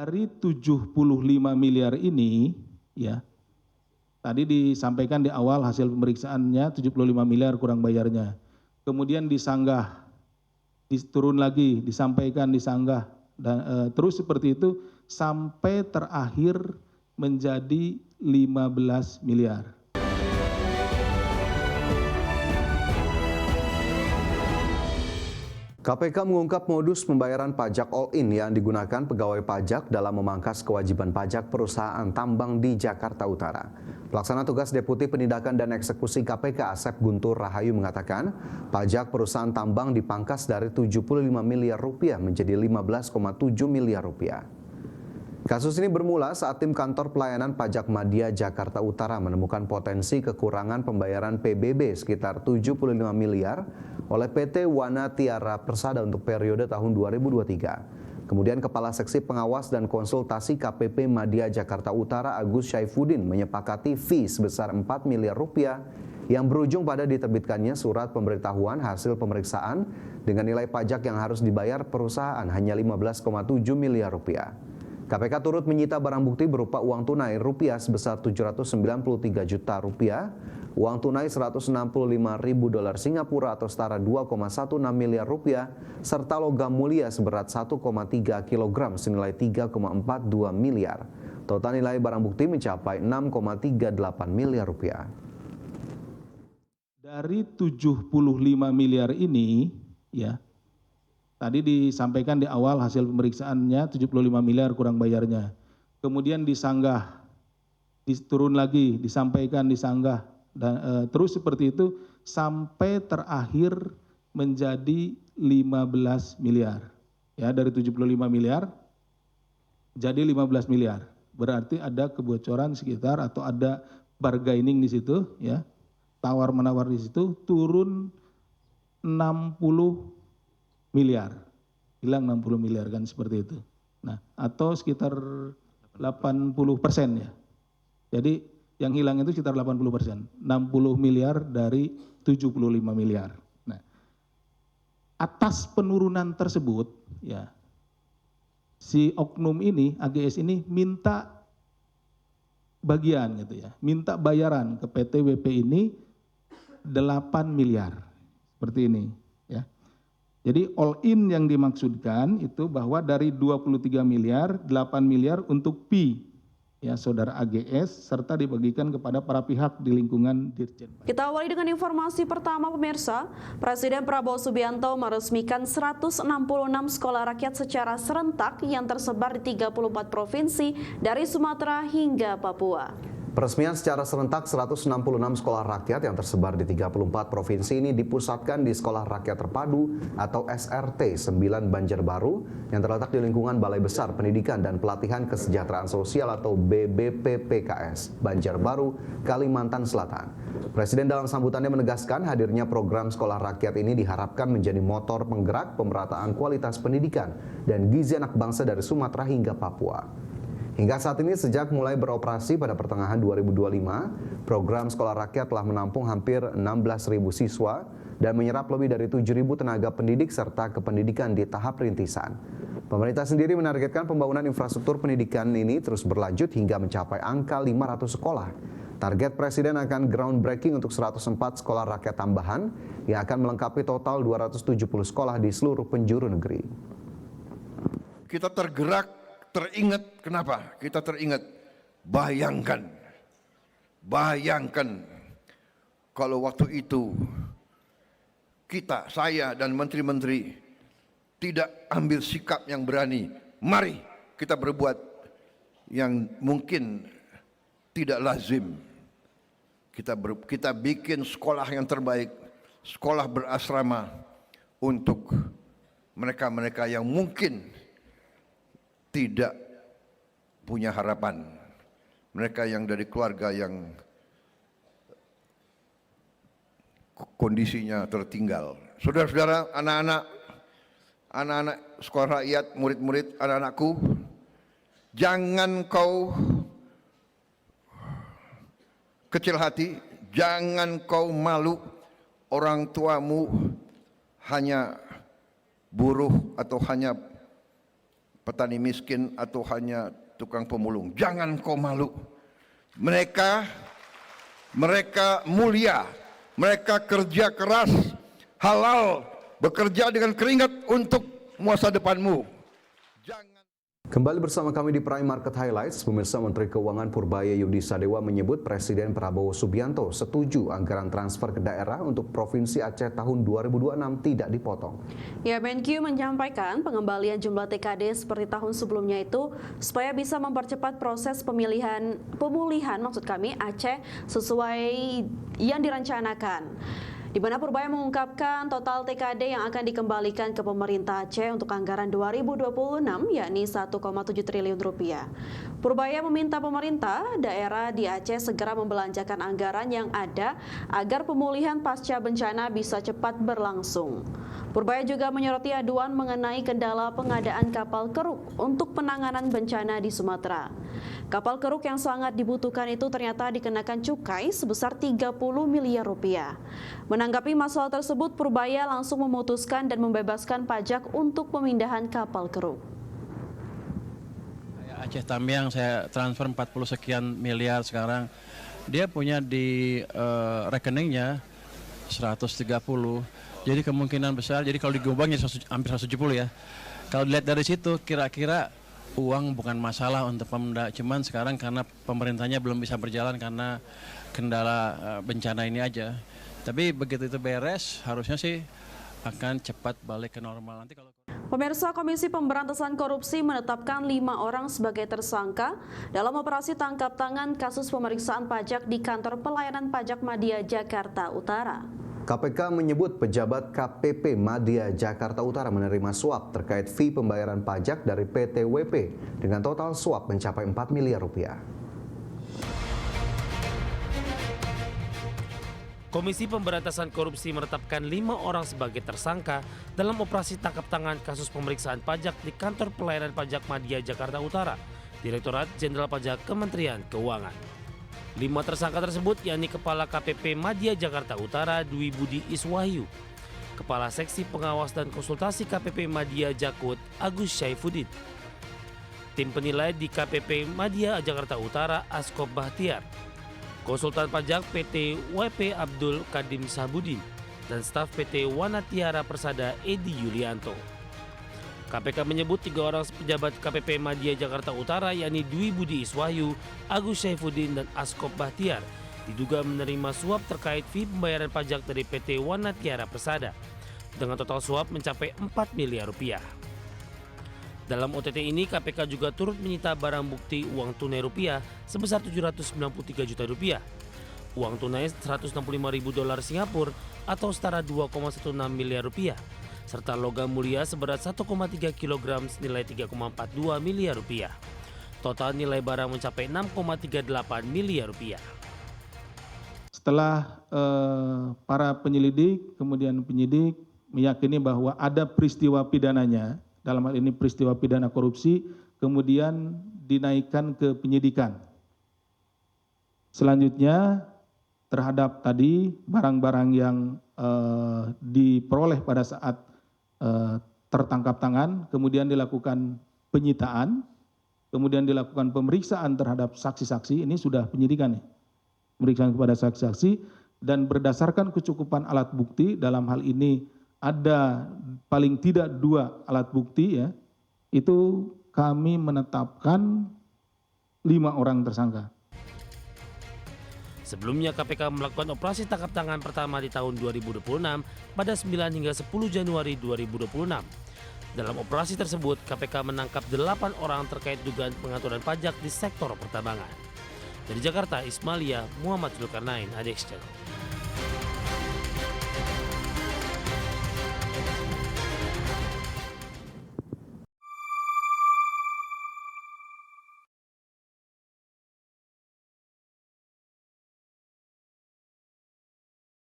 Dari 75 miliar ini, ya, tadi disampaikan di awal hasil pemeriksaannya 75 miliar kurang bayarnya. Kemudian disanggah, turun lagi, disampaikan, disanggah, dan terus seperti itu sampai terakhir menjadi 15 miliar. KPK mengungkap modus pembayaran pajak all-in yang digunakan pegawai pajak dalam memangkas kewajiban pajak perusahaan tambang di Jakarta Utara. Pelaksana tugas Deputi Penindakan dan Eksekusi KPK Asep Guntur Rahayu mengatakan, pajak perusahaan tambang dipangkas dari 75 miliar rupiah menjadi 15,7 miliar rupiah. Kasus ini bermula saat tim kantor pelayanan pajak Madya Jakarta Utara menemukan potensi kekurangan pembayaran PBB sekitar 75 miliar oleh PT Wana Tiara Persada untuk periode tahun 2023. Kemudian Kepala Seksi Pengawas dan Konsultasi KPP Madya Jakarta Utara Agus Syaifuddin menyepakati fee sebesar 4 miliar rupiah yang berujung pada diterbitkannya surat pemberitahuan hasil pemeriksaan dengan nilai pajak yang harus dibayar perusahaan hanya 15,7 miliar rupiah. KPK turut menyita barang bukti berupa uang tunai rupiah sebesar 793 juta rupiah, uang tunai 165 ribu dolar Singapura atau setara 2,16 miliar rupiah, serta logam mulia seberat 1,3 kilogram senilai 3,42 miliar. Total nilai barang bukti mencapai 6,38 miliar rupiah. Dari 75 miliar ini, ya, tadi disampaikan di awal hasil pemeriksaannya 75 miliar kurang bayarnya. Kemudian disanggah, turun lagi, disampaikan, disanggah, dan terus seperti itu sampai terakhir menjadi 15 miliar. Ya, dari 75 miliar jadi 15 miliar. Berarti ada kebocoran sekitar atau ada bargaining di situ, ya. Tawar-menawar di situ turun 60 miliar, hilang 60 miliar kan seperti itu. Nah, atau sekitar 80% ya. Jadi yang hilang itu sekitar 80%, 60 miliar dari 75 miliar. Nah, atas penurunan tersebut, ya, si oknum ini, AGS ini minta bagian gitu ya, minta bayaran ke PT WP ini 8 miliar, seperti ini, ya. Jadi all in yang dimaksudkan itu bahwa dari 23 miliar, 8 miliar untuk P, ya, saudara AGS, serta dibagikan kepada para pihak di lingkungan Dirjen Pajak. Kita awali dengan informasi pertama pemirsa. Presiden Prabowo Subianto meresmikan 166 sekolah rakyat secara serentak yang tersebar di 34 provinsi dari Sumatera hingga Papua. Peresmian secara serentak 166 sekolah rakyat yang tersebar di 34 provinsi ini dipusatkan di Sekolah Rakyat Terpadu atau SRT 9 Banjarbaru yang terletak di lingkungan Balai Besar Pendidikan dan Pelatihan Kesejahteraan Sosial atau BBPPKS Banjarbaru, Kalimantan Selatan. Presiden dalam sambutannya menegaskan hadirnya program sekolah rakyat ini diharapkan menjadi motor penggerak pemerataan kualitas pendidikan dan gizi anak bangsa dari Sumatera hingga Papua. Hingga saat ini sejak mulai beroperasi pada pertengahan 2025, program sekolah rakyat telah menampung hampir 16.000 siswa dan menyerap lebih dari 7.000 tenaga pendidik serta kependidikan di tahap rintisan. Pemerintah sendiri menargetkan pembangunan infrastruktur pendidikan ini terus berlanjut hingga mencapai angka 500 sekolah. Target Presiden akan groundbreaking untuk 104 sekolah rakyat tambahan yang akan melengkapi total 270 sekolah di seluruh penjuru negeri. Kita tergerak, teringat. Kenapa? Kita teringat. Bayangkan kalau waktu itu kita, saya dan menteri-menteri tidak ambil sikap yang berani. Mari kita berbuat yang mungkin tidak lazim. Kita bikin sekolah yang terbaik, sekolah berasrama untuk mereka-mereka yang mungkin tidak punya harapan, mereka yang dari keluarga yang kondisinya tertinggal. Saudara-saudara, anak-anak sekolah rakyat, murid-murid, anak-anakku, jangan kau kecil hati, jangan kau malu orang tuamu hanya buruh atau hanya petani miskin atau hanya tukang pemulung. Jangan kau malu. Mereka mulia, mereka kerja keras, halal, bekerja dengan keringat untuk masa depanmu. Jangan. Kembali bersama kami di Prime Market Highlights. Pemirsa, Menteri Keuangan Purbaya Yudi Sadewa menyebut Presiden Prabowo Subianto setuju anggaran transfer ke daerah untuk Provinsi Aceh tahun 2026 tidak dipotong. Ya, Menkyu menyampaikan pengembalian jumlah TKD seperti tahun sebelumnya itu supaya bisa mempercepat proses pemulihan Aceh sesuai yang direncanakan. Di mana Purbaya mengungkapkan total TKD yang akan dikembalikan ke pemerintah Aceh untuk anggaran 2026 yakni 1,7 triliun rupiah. Purbaya meminta pemerintah daerah di Aceh segera membelanjakan anggaran yang ada agar pemulihan pasca bencana bisa cepat berlangsung. Purbaya juga menyoroti aduan mengenai kendala pengadaan kapal keruk untuk penanganan bencana di Sumatera. Kapal keruk yang sangat dibutuhkan itu ternyata dikenakan cukai sebesar 30 miliar rupiah. Menanggapi masalah tersebut, Purbaya langsung memutuskan dan membebaskan pajak untuk pemindahan kapal keruk. Aceh Tambiang saya transfer 40 sekian miliar sekarang. Dia punya di rekeningnya 130. Jadi kemungkinan besar, jadi kalau digobang ya hampir 170 ya. Kalau dilihat dari situ kira-kira uang bukan masalah untuk Pemda. Cuman sekarang karena pemerintahnya belum bisa berjalan karena kendala bencana ini aja. Tapi begitu itu beres harusnya sih akan cepat balik ke normal. Nanti kalau Pemirsa, Komisi Pemberantasan Korupsi menetapkan 5 orang sebagai tersangka dalam operasi tangkap tangan kasus pemeriksaan pajak di kantor pelayanan pajak Madya Jakarta Utara. KPK menyebut pejabat KPP Madya Jakarta Utara menerima suap terkait fee pembayaran pajak dari PT WP dengan total suap mencapai 4 miliar rupiah. Komisi Pemberantasan Korupsi menetapkan 5 orang sebagai tersangka dalam operasi tangkap tangan kasus pemeriksaan pajak di kantor pelayanan pajak Madya Jakarta Utara, Direktorat Jenderal Pajak Kementerian Keuangan. 5 tersangka tersebut yakni Kepala KPP Madya Jakarta Utara Dwi Budi Iswahyu, Kepala Seksi Pengawas dan Konsultasi KPP Madya Jakut Agus Syaifuddin, tim penilai di KPP Madya Jakarta Utara Askop Bahtiar, konsultan pajak PT WP Abdul Kadim Sabudin, dan staf PT Wanatiara Persada Edi Yulianto. KPK menyebut 3 orang pejabat KPP Madya Jakarta Utara yakni Dwi Budi Iswahyu, Agus Syaifuddin, dan Askop Bahtiar diduga menerima suap terkait fee pembayaran pajak dari PT Wanatiara Persada dengan total suap mencapai 4 miliar rupiah. Dalam OTT ini KPK juga turut menyita barang bukti uang tunai rupiah sebesar 793 juta rupiah, uang tunai 165 ribu dolar Singapura atau setara 2,16 miliar rupiah, serta logam mulia seberat 1,3 kg senilai 3,42 miliar rupiah. Total nilai barang mencapai 6,38 miliar rupiah. Setelah para penyelidik, kemudian penyidik meyakini bahwa ada peristiwa pidananya, dalam hal ini peristiwa pidana korupsi, kemudian dinaikkan ke penyidikan. Selanjutnya terhadap tadi barang-barang yang diperoleh pada saat tertangkap tangan, kemudian dilakukan penyitaan, kemudian dilakukan pemeriksaan terhadap saksi-saksi, ini sudah penyidikan nih, pemeriksaan kepada saksi-saksi, dan berdasarkan kecukupan alat bukti, dalam hal ini ada paling tidak 2 alat bukti ya, itu kami menetapkan 5 orang tersangka. Sebelumnya KPK melakukan operasi tangkap tangan pertama di tahun 2026 pada 9 hingga 10 Januari 2026. Dalam operasi tersebut KPK menangkap 8 orang terkait dugaan pengaturan pajak di sektor pertambangan. Dari Jakarta, Ismailia Muhammad Zulkarnain, Adex Channel.